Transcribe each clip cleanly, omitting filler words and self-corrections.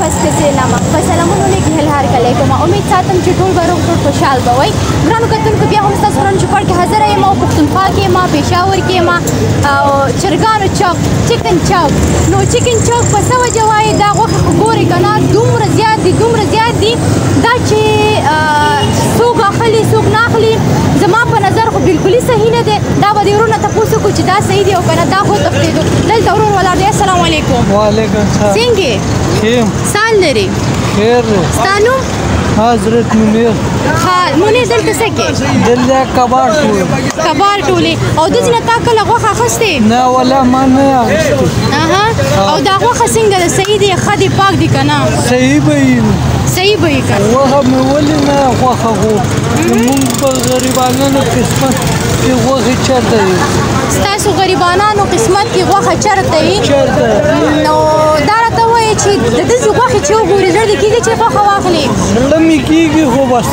پس کڅېنامه په سلامونو نیک هیل هرکلی کومه امید ساتم چې ټول به روغ ټول خوشحال به وئ ګرانو کتونکو بیا هم ستاسو سره چوپړ کې حاضره یم او پښتونخوا کې یم پېښور کې یم او چرګانو چوک چکن چوک نو چکن چوک په څه وجه وایي دا غوښې خو ګورئ که نه دومره زیات دي دا چې څوک اخلي څوک نه اخلي زما په نظر خو بلکلي صحیح نه دی دا به د ورور نه تپوس وکړو چې دا صحیح دی او که نه دا خو تښتېدو دلته ورور ولاړ دی السلام علیکم وعلیکم السلام څنګه ښه سال لري خیر دی ستا نوم حضرت منیر ها منیر دلته څه کې دلته کباړ ټول کباړ ټولې او داسې نه تا کله غوښه اخیستې نه ولا ما نه اخیستې او دا غوښه څنګه ده صحیح دی ښه دی پاک دی که نه صحیح به وي صحیح به وي که غوښه مې ولې نه غوښه غوښت زمونږ په غریبانو قسمت کې غوښې چېرته وي ستاسو غریبانانو قسمت کې غوښه چېرته وي چېرته نو دا راته ووایې چې د داسې غوښې چې وګورې زړه دې کېږي چې غوښه واخلې زړه مې کېږي خو بس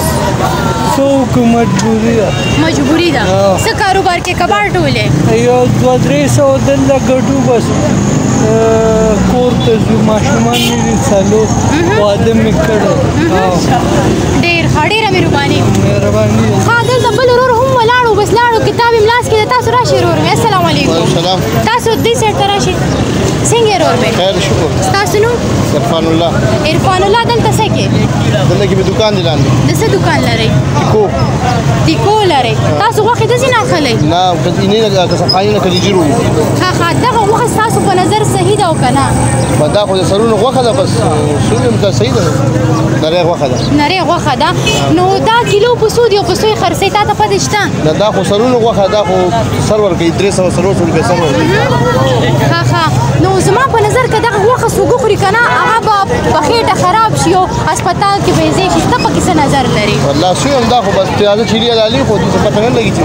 څه وکړو مجبوري ده مجبوري ده څه کاروبار کې کباړ ټولې یو 200-300 دلته ګټو بس کور ته ځو ماشومان مې دي څلور واده مې کړی ډېر ښه ډېره مهرباني مهرباني ښه دلته بل ورور هم ولاړو بس لاړو کتاب یې ملاس کې دی تاسو راشئ ورور مې السلام علیکم تاسو دې سایډ ته راشئ څنګه یې ورور مې خیر شکر ستاسو نوم عرفان الله عرفان الله دلته څه کې دلته کې مې دکان دی لاندې د څه دکان لرئ دیکو لرئ تاسو غوښې داسې نه اخلئ نه که صفایي نه کلیجي روي ښه ښه دغه غوښه ستاسو په نظر صحیح ده او که نه دا خو د سرونو غوښه ده بس سوري هم صحیح ده نرۍ غوښه ده نرۍ غوښه ده نو دا کیلو په څو دی او په څو یې خرڅوئ تا ته پتې شته نه دا خو سرونو غوښه دا خو سر ورکوي 300-400 روپۍ سر ورکوي ښه ښه نو زما په نظر که دغه غوښه څوک وخوري که نه هغه به په خېټه خراب شي او هسپتال کې به یې ځای شي ته پکې څه نظر لري والله سوی هم دا خو بس تازه چیرې حلالي خو دې څه پته نه لګي چې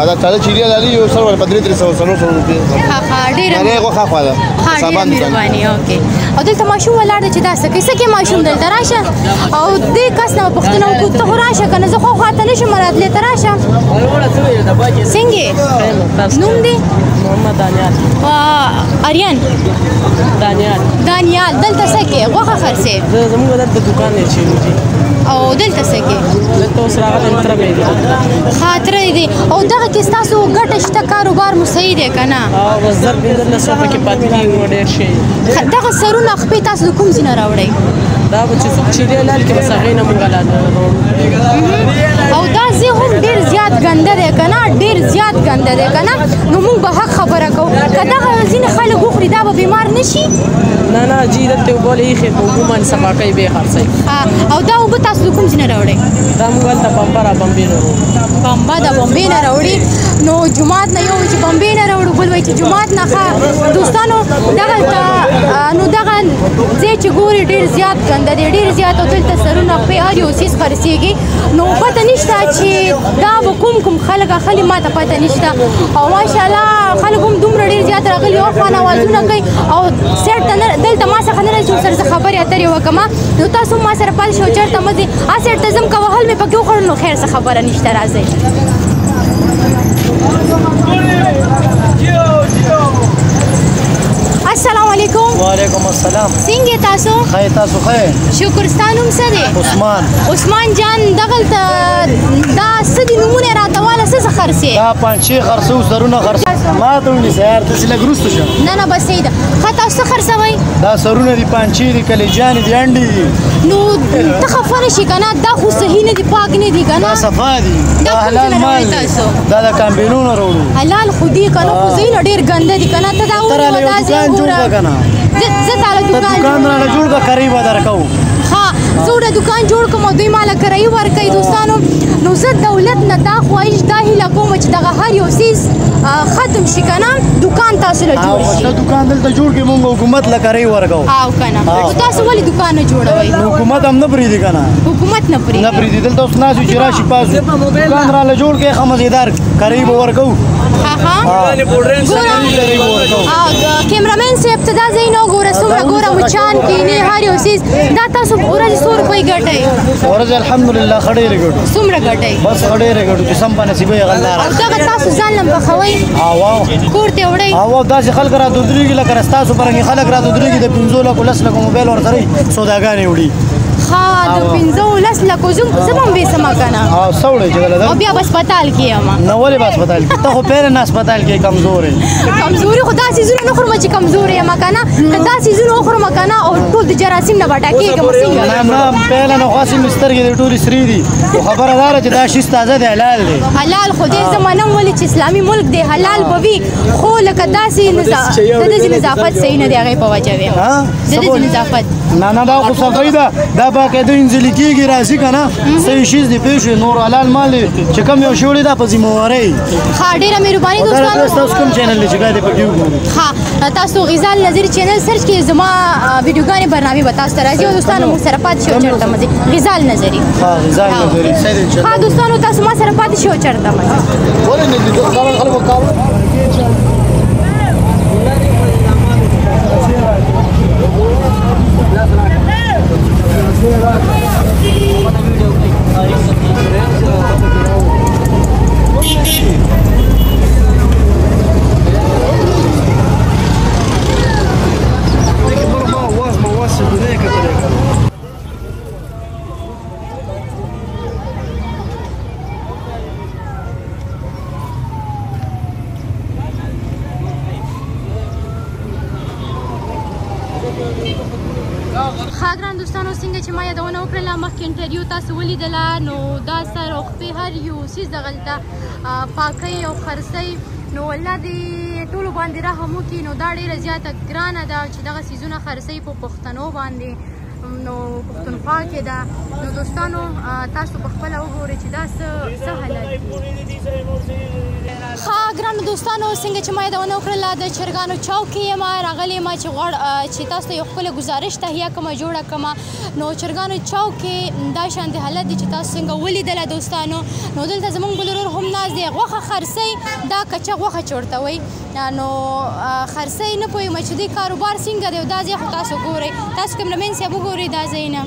دا تازه چیرې حلالي یو سر ورکوي 300-400 روپۍ ښه ښه ډېره نرۍ غوښه خوا ده ډېره مهرباني اوکې او دلته ماشوم ولاړ دی چې دا څه کوي څه کوي ماشوم دلته راشه او دې کس نه به پوښتنه وکړو ته خو راشه که نه زه خو خواته نه شم راتلی ته راشه څنګه نوم دی محمد دانیال آریان دانیال دلته څه کوي غوښه خرڅې زموږ دلته دکان دی چیروجي او دلته څه کوي دلته اوس راغلی تره مې دی خاطره دی او دغه کې ستاسو ګټه شته کاروبار مو صحیح دی که نه بس 1500 پکې پاتې کېږي نو ډېر شي دغه سرونه خپې تاسو د کوم ځای نه راوړئ دا به چې څوک چیرې لال کې بس هغې نه مونږ او دا ځای هم ډېر زیات ګنده دی که نه ډېر زیات ګنده دی که نه نو مونږ به حق خبره کوو که دغه ځینې خلک وخوري دا به بیمار نه شي نه جي دلته اوبه ایښې په اوبو باندې صفا کوي بیا خرڅوي او دا اوبه تاسو د کوم ځای نه راوړئ دا موږ هلته بمبه را بمبې نه وړو بمبه د بمبې نه راوړي نو جومات نه یو وایي چې بمبې نه راوړو بل وایي چې جومات نه ښه دوستانو دغلته نو دغه ځای چې ګوري ډېر زیات ګنده دی ډېر زیات او دلته سرونه خپې هر یو څیز خرڅېږي نو پته نشته چې دا به کوم خلک اخلي ما ته پته نشته او ماشاءالله خلک هم دومره ډېر زیات راغلي او خوان اوازونه کوي او سیټ ته دلته ما څخه نه راځي چې ورسره زه خبرې اترې وکړم نو تاسو هم ما سره پاتې شئ چېرته مه ځئ سیټ ته ځم که وهل مې پکې وخوړل نو خیر څه خبره نشته راځئ السلام علیکم وعلیکم السلام څنګه تاسو ښه تاسو ښه شکر ستا نوم څه دی عثمان جان دغلته دا څه دي نومونه یې راته واله څه خرڅې دا پنچې خرڅو سرونه خرڅو ما ته ونیسه یار داسې لږ وروسته شه نه بس صحیح ده ښه تاسو څه خرڅوئ دا سرونه دي پنچې دي کلیجانې دي انډې دي نو ته خفه نه شي که نه دا خو صحیح نه دي پاک نه دي که نه دا صفا دي دا حلال مال دی دا د کامبینونو راوړو حلال خو دي که نه خو ځایونه ډېر ګنده دي که نه ته دا وګوره دا ځای وګوره زه تاله دکان راله جوړ کړه کرۍ به درکوو ها زه وړه دکان جوړ کړم او دوی ماله کرایي ورکوي دوستانو نو زه دولت نه دا خواهش دا هیله کوم چې دغه هر یو څیز ختم شي که نه دکان تاسو له جوړ شي دکان دلته جوړ کړي مونږ حکومت له کرۍ ورکوو او که نه نو تاسو ولې دکان نه جوړوئ حکومت هم نه پرېږدي که نه حکومت نه پرېږدي دلته اوس ناست یو چې راشي پاس دکان راله جوړ کړي ښه مزېدار کرۍ به ورکوو کیمرامین صاحب ته دا ځای نه ګوره څومره ګوره مچان کینې هر یو څیز دا تاسو ورځې 100 روپۍ ګټئ ورځې الحمدلله ښه ډېرې ګټو څومره ګټئ بس ښه ډېرې ګټو چې سم په نصیبه یې غلدار او دغه تاسو ځان لم پخوئ کور ته وړئ داسې خلک راته ودرېږي لکه ستاسو پرنګې خلک راته ودرېږي د 15 لکو 10 لکو موبایل ورسره سوداګانې وړي ها د 15 لکو زه هم ویسمه که نه سوړی چې غله ده او بیا به هسپتال کې یم نه ولې به هسپتال کې ته خو پیله نه هسپتال کې کمزورې کمزوري خو دا څیزونه نه خورم چې کمزورې یم که نه که دا څیزونه وخورم که نه او ټول د جراثیم نه به ډکېږم څنګه نه پیله نه خو هسې مې سترګې د ټولې سرې دي خو خبره دا ده چې دا شیز تازه دی حلال دی حلال خو دې زه منم ولې چې اسلامي ملک دی حلال به وي خو لکه داسې د داسې نظافت صحیح نه دی هغې په وجه ویم د داسې نظافت نه دا خو صفایي ده دا باقاعده انځلي کېږي راځي که نه صحیح شیز دی پوه شوې نور حلال مال دی چې کوم یو شی وړي دا په ذمهوارۍ ښه ډېره مهرباني دوستانو ستاسو کوم چینل دی چې باید پکې وګورو ښه تاسو غذا نظري چینل سرچ کړئ زما ویډیوګانې برنامې به تاسو ته راځي او دوستانو موږ سره پاتې شئ چېرته مځئ غذا نظري غذا نظري ښه دوستانو تاسو ما سره پاتې شئ چېرته مځئ ګران دوستانو څنګه چې ما یادونه وکړله مخکې انټرویو تاسو ولیدله نو دا سر او خپې هر یو څیز دغلته پاکۍ او خرڅۍ نو الله دې ټولو باندې رحم وکړي نو دا ډېره زیاته ګرانه ده چې دغه څیزونه خرڅۍ په پښتنو باندې نو پښتونخوا کې ده نو دوستانو تاسو په خپله وګورئ چې دا څه حالت دي ښه ګرانو دوستانو څنګه چې ما یادونه وکړله د چرګانو چوک کې یم راغلی یم چې تاسو ته یو ښکلی ګزارش تهیه کړمه جوړه کړمه نو چرګانو چوک کې دا شانتې حالت دی چې تاسو څنګه ولیدله دوستانو نو دلته زموږ بل ورور هم ناست دی غوښه خرڅۍ دا کچه غوښه چې ورته وایي نو خرڅۍ نه پوهېږم چې دې کاروبار څنګه دی او دا ځای خو تاسو ګورئ تاسو کیمرامین صاحب وګورئ دا ځایونه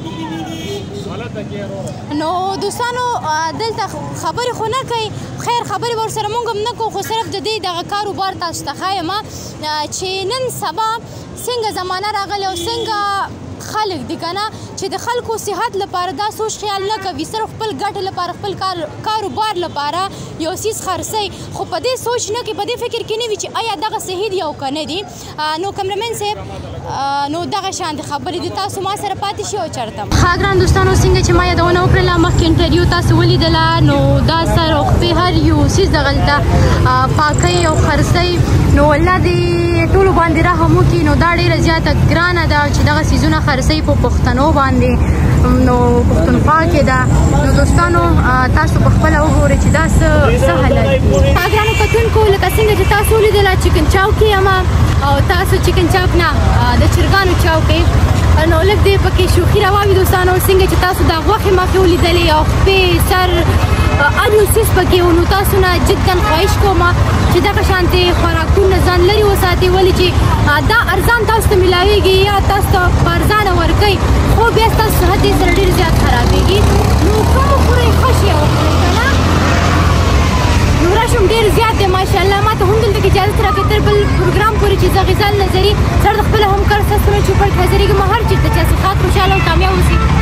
نو دوستانو دلته خبرې خو نه کوي خیر خبرې به ورسره مونږ هم نه کوو خو صرف د دې دغه کاروبار تاسو ته ښایم چې نن سبا څنګه زمانه راغلی او څنګه خلک دي که نه چې د خلکو صحت لپاره دا سوچ خیال نه کوي صرف خپل ګټې لپاره خپل کاروبار لپاره یو څیز خرڅوي خو په دې سوچ نه کوي په دې فکر کې نه وي چې آیا دغه صحیح دي او که نه دي نو کیمرامین صاحب نو دغه شانتې خبرې دي تاسو ما سره پاتې شئ او چېرته ښه ګران دوستانو څنګه چې ما یادونه وکړله مخکې انټرویو تاسو ولیدله نو دا سر او خپې هر یو څیز دغلته پاکۍ او خرڅۍ نو الله دې ټولو باندې رحم وکړي نو دا ډېره زیاته ګرانه ده چې دغه څیزونه خرڅوي په پښتنو باندې نو پښتونخوا کې ده نو دوستانو تاسو په خپله وګورئ چې دا څه حالت دي ګرانو کتونکو لکه څنګه چې تاسو ولیدله چکن چوک کې یم او تاسو چکن چوک نه د چرګانو چوک کې نو لږ دې پکې شوخي روا وي دوستانو څنګه چې تاسو دا غوښې مخکې ولیدلې او خپې سر هر یو څیز پکې و نو تاسو نه جدا خواهش کوم چې دغه شانتې خوراکونه ځان لرې وساتئ ولې چې دا ارزان تاسو ته میلاویږي یا تاسو ته په ارزانه ورکوي خو بیا ستاسو صحت یې سره ډېر زیات خرابېږي نو کوم وخورئ ښه شی وخورئ که نه نو راشم ډېر زیات دی ماشاءالله ما ته هم دلته کې اجازت راکړئ تر بل پروګرام پورې چې زه غذا نظري سره د خپله همکار ستاسو سره چوپړ کې حاضرېږم هر چېرته چې اصل خاط خوشحاله او کامیاب اوسي